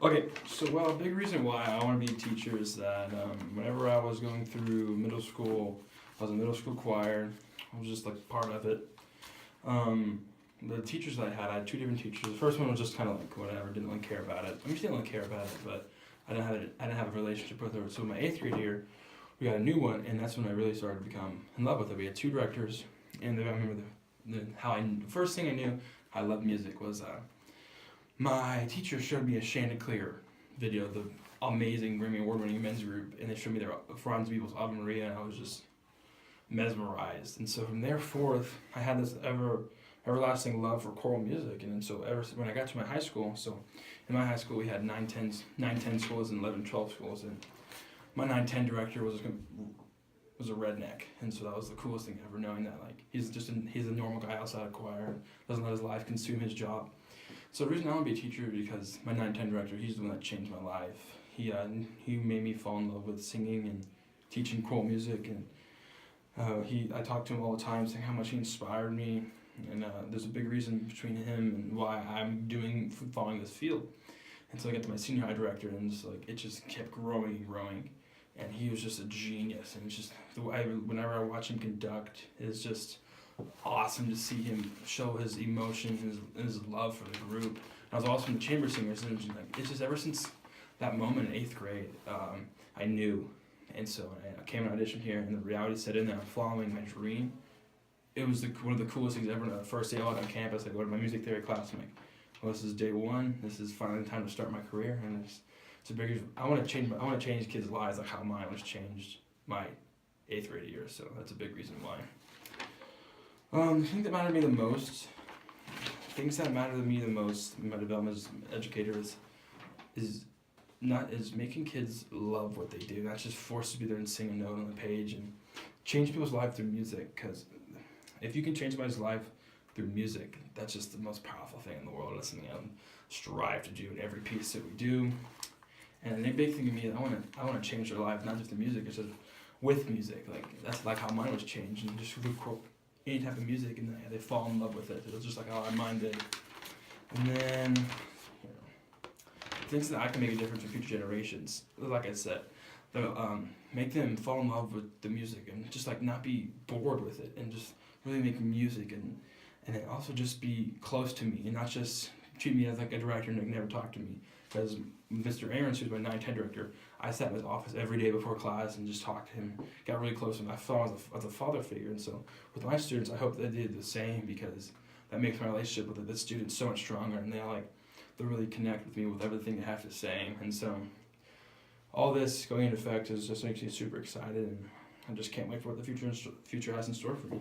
Okay, so a big reason why I want to be a teacher is that whenever I was going through middle school, I was in middle school choir. I was just like part of it. Um, the teachers that I had two different teachers. The first one was just kind of like whatever, didn't really care about it. I mean, she didn't really care about it, but I didn't have a relationship with her. So in my eighth grade year, we got a new one, and that's when I really started to become in love with it. We had two directors, and I remember the first thing I knew I loved music was my teacher showed me a Chanticleer video, the amazing Grammy Award-winning men's group, and they showed me their Franz Beeble's Ave Maria, and I was just mesmerized. And so from there forth, I had this everlasting love for choral music. And then so ever when I got to my high school, so in my high school we had 9-10 schools and 11-12 schools, and my 9-10 director was a redneck, and so that was the coolest thing ever, knowing that like he's a normal guy outside of choir, doesn't let his life consume his job. So the reason I want to be a teacher is because my 9-10 director, he's the one that changed my life. He made me fall in love with singing and teaching choral music, and I talk to him all the time, saying how much he inspired me, and there's a big reason between him and why I'm following this field. And so I got to my senior high director, and it just kept growing and growing, and he was just a genius. And it's just whenever I watch him conduct, it's just awesome to see him show his emotion, his love for the group. And I was also in the chamber singers, and it's just ever since that moment in eighth grade, I knew. And so I came and auditioned here, and the reality set in that I'm following my dream. It was one of the coolest things ever. The first day out on campus, I go to my music theory class. I'm like, well, this is day one. This is finally the time to start my career, and it's a big. I want to change kids' lives like how mine was changed my eighth grade year. So that's a big reason why. The thing that mattered to me the most, things that matter to me the most in my development as an educator is making kids love what they do, not just forced to be there and sing a note on the page, and change people's life through music. Because if you can change somebody's life through music, that's just the most powerful thing in the world. That's something I strive to do in every piece that we do. And the big thing to me is I want to change their life, not just the music, it's just with music. Like that's like how mine was changed, and just with any type of music, and they fall in love with it. It was just like how mine did. And then things that I can make a difference for future generations. Like I said, make them fall in love with the music, and just like not be bored with it, and just really make music, and then also just be close to me, and not just treat me as like a director and never talk to me. Because Mr. Aarons, who's my 9-10 director, I sat in his office every day before class and just talked to him, got really close to him. I felt as a father figure, and so with my students, I hope they did the same, because that makes my relationship with the students so much stronger, and they really connect with me with everything they have to say. And so all this going into effect just makes me super excited, and I just can't wait for what the future has in store for me.